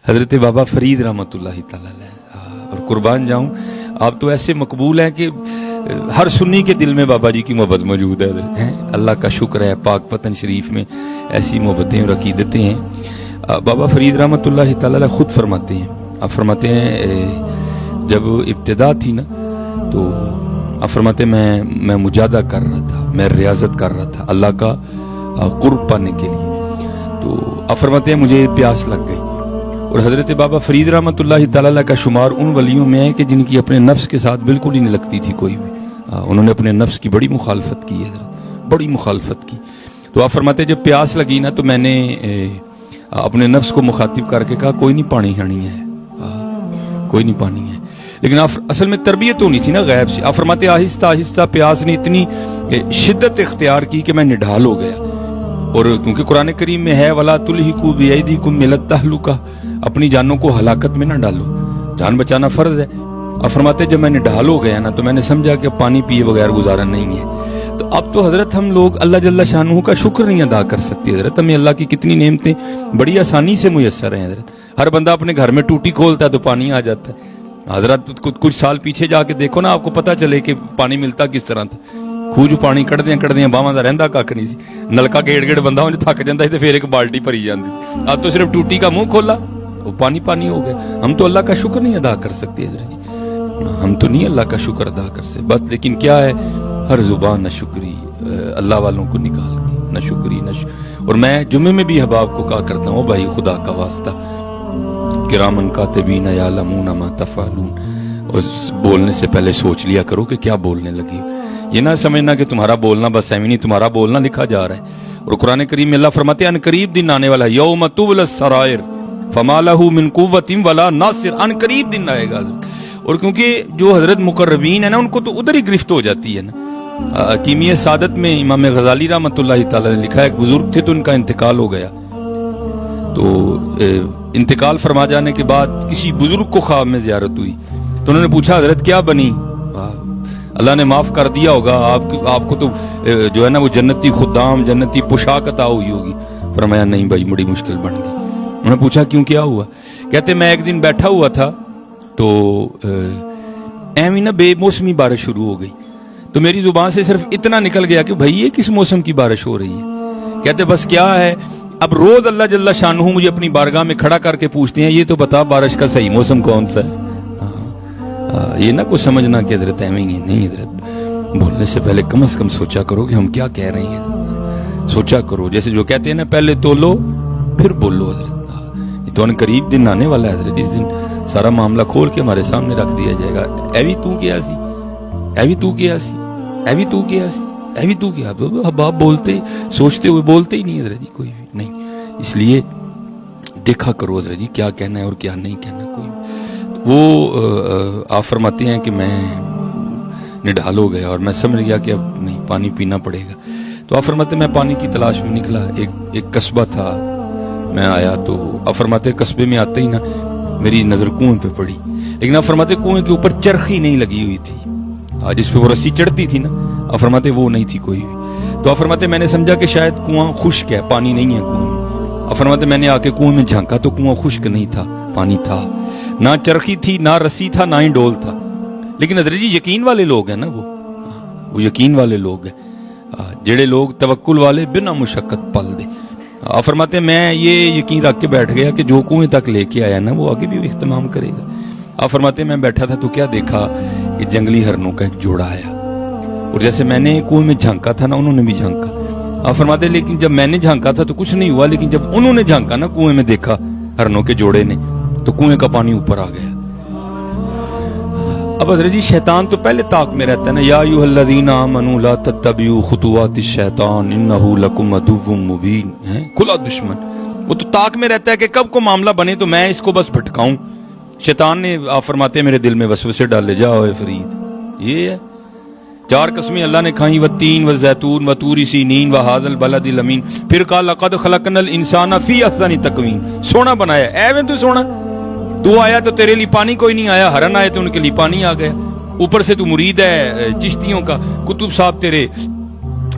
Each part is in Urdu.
حضرت بابا فرید رحمۃ اللہ تعالی علیہ، اور قربان جاؤں آپ تو ایسے مقبول ہیں کہ ہر سنی کے دل میں بابا جی کی محبت موجود ہے حضرت، اللہ کا شکر ہے، پاک وطن شریف میں ایسی محبتیں اور عقیدتیں ہیں۔ بابا فرید رحمۃ اللہ تعالی علیہ خود فرماتے ہیں، آپ فرماتے ہیں جب ابتدا تھی نا تو آپ فرماتے میں مجاہدہ کر رہا تھا، میں ریاضت کر رہا تھا اللہ کا قرب پانے کے لیے، تو آپ فرماتے ہیں مجھے پیاس لگ گئی۔ اور حضرت بابا فرید رحمۃ اللہ تعالی علیہ کا شمار ان ولیوں میں ہے کہ جن کی اپنے نفس کے ساتھ بالکل ہی نہیں لگتی تھی کوئی بھی، انہوں نے اپنے نفس کی بڑی مخالفت کی ہے، بڑی مخالفت کی۔ تو آپ فرماتے ہیں جب پیاس لگی نا تو میں نے اپنے نفس کو مخاطب کر کے کہا کوئی نہیں پانی شانی ہے، کوئی نہیں پانی ہے، لیکن آپ اصل میں تربیت ہونی تھی نا غیب سے۔ آپ فرماتے آہستہ آہستہ پیاس نے اتنی شدت اختیار کی کہ میں نڈھال ہو گیا، اور کیونکہ قرآن کریم میں ہے وَلَا تُلْهِكُوا بِأَيْدِيكُمْ إِلَى التَّهْلُكَةِ، اپنی جانوں کو ہلاکت میں نہ ڈالو، جان بچانا فرض ہے۔ آپ فرماتے جب میں نڈھال ہو گیا نا تو میں نے سمجھا کہ پانی پیے بغیر گزارا نہیں ہے۔ تو اب تو حضرت ہم لوگ اللہ جل شانہ کا شکر نہیں ادا کر سکتے حضرت، ہمیں اللہ کی کتنی نعمتیں بڑی آسانی سے میسر ہیں حضرت۔ ہر بندہ اپنے گھر میں ٹوٹی کھولتا ہے تو پانی آ جاتا ہے حضرت، کچھ سال پیچھے جا کے دیکھو نا، آپ کو پتہ چلے کہ پانی ملتا کس طرح تھا۔ خوج پانی کڑدیاں باواں دا رہندا کھ نہیں سی، نلکا گیڑ بندہ ہوں تھک جاندا سی تے پھر ایک بالٹی بھری جاندی، اب تو صرف ٹوٹی کا منہ کھولا وہ پانی ہو گیا۔ ہم تو اللہ کا شکر نہیں ادا کر سکتے حضرت، ہم تو نہیں اللہ کا شکر ادا کر سکتے بس، لیکن کیا ہے ہر زبان نہ شکری اللہ والوں کو نکال کے نہ شکری اور میں جمعے میں بھی احباب کو کہا کرتا ہوں بھائی خدا کا واسطہ کرامن کاتبین یعلمون ما تفعلون، اور بولنے سے پہلے سوچ لیا کرو کہ کیا بولنے لگی، یہ نہ سمجھنا کہ تمہارا بولنا بس ایویں نہیں، تمہارا بولنا لکھا جا رہا ہے۔ اور قرآن کریم میں اللہ فرماتے ہیں ان قریب دن آنے والا ہے یوم تبلی السرائر فما لہ من قوۃ ولا ناصر، ان قریب دن آئے گا۔ اور کیونکہ جو حضرت مقربین ہیں نا ان کو تو ادھر ہی گرفت ہو جاتی ہے نا۔ کیمیہ سعادت میں امام غزالی رحمۃ اللہ تعالی نے لکھا ہے ایک بزرگ تھے تو ان کا انتقال ہو گیا، تو انتقال فرما جانے کے بعد کسی بزرگ کو خواب میں زیارت ہوئی تو انہوں نے پوچھا حضرت کیا بنی، اللہ نے معاف کر دیا ہوگا آپ کو تو جو ہے نا وہ جنتی خدام جنتی پوشاک عطا ہوئی ہوگی۔ فرمایا نہیں بھائی بڑی مشکل بن گئی۔ انہوں نے پوچھا کیوں کیا ہوا؟ کہتے میں ایک دن بیٹھا ہوا تھا تو ایویں نا بے موسمی بارش شروع ہو گئی، تو میری زبان سے صرف اتنا نکل گیا کہ بھائی یہ کس موسم کی بارش ہو رہی ہے؟ کہتے بس کیا ہے اب روز اللہ جل شانہ مجھے اپنی بارگاہ میں کھڑا کر کے پوچھتے ہیں یہ تو بتا بارش کا صحیح موسم کون سا ہے۔ یہ نہ کوئی سمجھنا کہ حضرت ایویں ہی نہیں حضرت، بولنے سے پہلے کم از کم سوچا کرو کہ ہم کیا کہہ رہے ہیں، سوچا کرو، جیسے جو کہتے ہیں نا پہلے تولو پھر بولو حضرت۔ یہ تو ان قریب دن آنے والا ہے حضرت، اس دن سارا معاملہ کھول کے ہمارے سامنے رکھ دیا جائے گا، ایوی تو کیا سی، ایوی تو کیا سی، ایوی تو کیا سی، ایوی تو کیا، اب آپ بولتے سوچتے ہوئے بولتے ہی نہیں حضرت جی کوئی بھی نہیں، اس لیے دیکھا کرو حضرت جی کیا کہنا ہے اور کیا نہیں کہنا کوئی۔ وہ آپ فرماتے ہیں کہ میں نڈھال ہو گیا اور میں سمجھ گیا کہ اب نہیں پانی پینا پڑے گا، تو آپ فرماتے ہیں میں پانی کی تلاش میں نکلا، ایک قصبہ تھا، میں آیا تو آپ فرماتے ہیں قصبے میں آتے ہی نا میری نظر کنویں پہ پڑی، لیکن آپ فرماتے کنویں کے اوپر چرخی نہیں لگی ہوئی تھی جس پہ وہ رسی چڑھتی تھی نا، آپ فرماتے وہ نہیں تھی کوئی بھی، تو آپ فرماتے میں نے سمجھا کہ شاید کنواں خشک ہے پانی نہیں ہے کنویں میں، آپ فرماتے میں نے آ کے کنویں میں جھانکا تو کنواں خشک نہیں تھا، پانی تھا، نہ چرخی تھی نہ رسی تھا نہ ہی ڈول تھا، لیکن حضرت جی یقین والے لوگ ہیں نا، وہ یقین والے لوگ ہیں جڑے لوگ توکل والے بنا مشقت پل دے۔ آپ فرماتے ہیں میں یہ یقین رکھ کے بیٹھ گیا کہ جو کنویں تک لے کے آیا نا وہ آگے بھی اہتمام کرے گا۔ آپ فرماتے ہیں میں بیٹھا تھا تو کیا دیکھا کہ جنگلی ہرنوں کا ایک جوڑا آیا، اور جیسے میں نے کنویں میں جھانکا تھا نا انہوں نے بھی جھانکا۔ آپ فرماتے ہیں لیکن جب میں نے جھانکا تھا تو کچھ نہیں ہوا، لیکن جب انہوں نے جھانکا نا کنویں میں دیکھا ہرنوں کے جوڑے نے تو کنویں کا پانی اوپر آ گیا۔ اب حضرت جی شیطان تو پہلے طاق میں رہتا ہے نا، یا ایھا الذین آمنوا لا تتبعوا خطوات الشیطان انہ لکم عدو مبین، کھلا دشمن، وہ تو طاق میں رہتا ہے کہ کب کو معاملہ بنے تو میں اس کو بس بھٹکاؤں۔ شیطان نے آپ فرماتے ہیں میرے دل میں وسوسے ڈالے، جاؤ اے فرید، یہ ہے 4 قسمیں اللہ نے کھائیں، والتین والزیتون وطور سینین وہذا البلد الامین، پھر کہا لقد خلقنا الانسان فی احسن تقویم، سونا بنایا، ایویں تو سونا، تو آیا تو تیرے لیے پانی کوئی نہیں آیا، ہرن آئے تو ان کے لیے پانی آ گیا، اوپر سے تو مرید ہے چشتیوں کا، کتب صاحب تیرے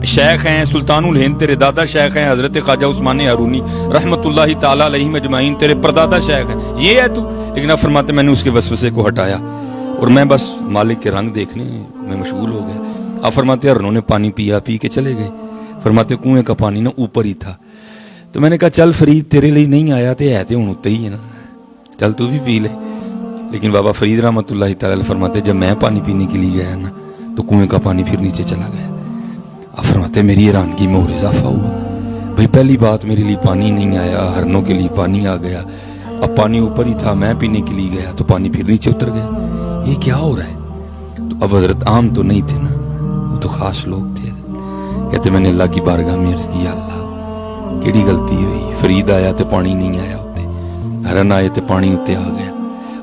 شیخ ہیں سلطان الہند، تیرے دادا شیخ ہیں حضرت خواجہ عثمان ہارونی رحمت اللہ تعالیٰ علیہ اجمعین، تیرے پردادا شیخ ہیں، یہ ہے تو. لیکن اب فرماتے میں نے اس کے وسوسے کو ہٹایا اور میں بس مالک کے رنگ دیکھنے میں مشغول ہو گیا. اب فرماتے ہیں انہوں نے پانی پیا، پی کے چلے گئے. فرماتے کنویں کا پانی نا اوپر ہی تھا. تو میں نے کہا چل فرید تیرے لیے نہیں آیا تے ہے تے ہن اتے ہی ہے نا، چل تو بھی پی لے. لیکن بابا فرید رحمت اللہ تعالیٰ علیہ فرماتے جب میں پانی پینے کے لیے گیا نا تو کنویں کا پانی پھر نیچے چلا گیا. اب فرماتے میری حیرانگی میں اور اضافہ ہوا. بھئی پہلی بات میرے لیے پانی نہیں آیا، ہرنوں کے لیے پانی آ گیا. اب پانی اوپر ہی تھا، میں پینے کے لیے گیا تو پانی پھر نیچے اتر گیا. یہ کیا ہو رہا ہے؟ تو اب حضرت عام تو نہیں تھے نا، وہ تو خاص لوگ تھے. کہتے میں نے اللہ کی بارگاہ میں عرض کیا اللہ کیڑی غلطی ہوئی، فرید آیا تو پانی نہیں آیا اتنے، ہرن آئے تو پانی اتنے آ گیا.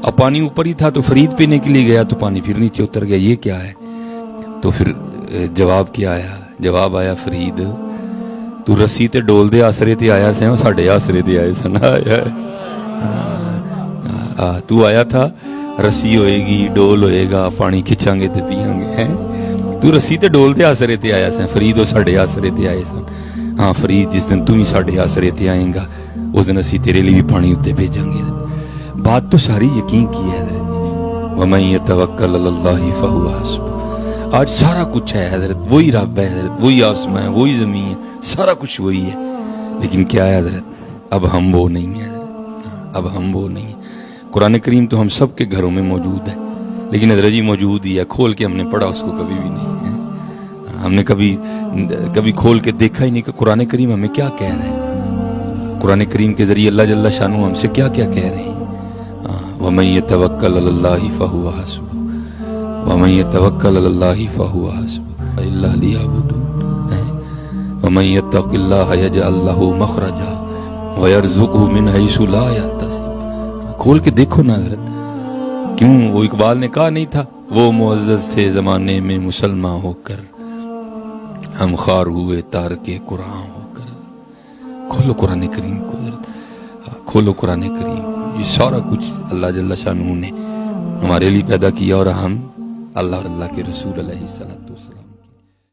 اب پانی اوپر ہی تھا تو فرید پینے کے لیے گیا تو پانی پھر نیچے اتر گیا. یہ کیا ہے؟ تو پھر جواب کیا آیا؟ جواب آیا فرید تو رسی تے ڈول دے آسرے تے آیا سے ساڈے آسرے تے آئے سن. تو آیا تھا رسی ہوئے گی ڈول ہوئے گا پانی کھچاں گے تے پیاں گے. تو رسی تے ڈول دے آسرے تے آیا سے، فرید وہ ساڈے آسرے تے آئے سن. ہاں فرید جس دن تو ہی ساڈے آسرے تے آئیں گا اس دن اسی تیرے لیے بھی پانی اتنے بھیجیں گے. بات تو ساری یقین کی ہے حضرت. وَمَن يَتَوَكَّلْ عَلَى اللَّهِ فَهُوَ حَسْبُهُ. آج سارا کچھ ہے حضرت، وہی رب ہے حضرت، وہی آسمان ہے، وہی زمین ہے، سارا کچھ وہی ہے. لیکن کیا ہے حضرت اب ہم وہ نہیں ہیں حضرت، اب ہم وہ نہیں ہیں. قرآن کریم تو ہم سب کے گھروں میں موجود ہے لیکن حضرت جی موجود ہی ہے، کھول کے ہم نے پڑھا اس کو کبھی بھی نہیں ہے. ہم نے کبھی کھول کے دیکھا ہی نہیں کہ قرآن کریم ہمیں کیا کہہ رہا ہے. قرآن کریم کے ذریعے اللہ جل شانہ ہم سے کیا کیا کہہ رہے ہیں. وَمَن يَتَوَكَّلْ عَلَى اللَّهِ فَهُوَ حَسْبُهُ وَمَن يَتَوَكَّلْ عَلَى اللَّهِ فَهُوَ حَسْبُهُ إِلَّا لِيَعْبُدُونِ وَمَن يَتَّقِ اللَّهَ يَجْعَل لَّهُ مَخْرَجًا وَيَرْزُقْهُ مِنْ حَيْثُ لَا يَحْتَسِبُ. کھول کے دیکھو نا حضرت. کیوں وہ اقبال نے کہا نہیں تھا وہ معزز تھے زمانے میں مسلمان ہو کر، ہم خوار ہوئے تارک قرآن ہو کر. کھولو قرآن کریم کو حضرت، کھولو قرآن کریم. یہ سارا کچھ اللہ جل شانہ نے ہمارے لیے پیدا کیا اور ہم اللہ اور اللہ کے رسول علیہ الصلوۃ والسلام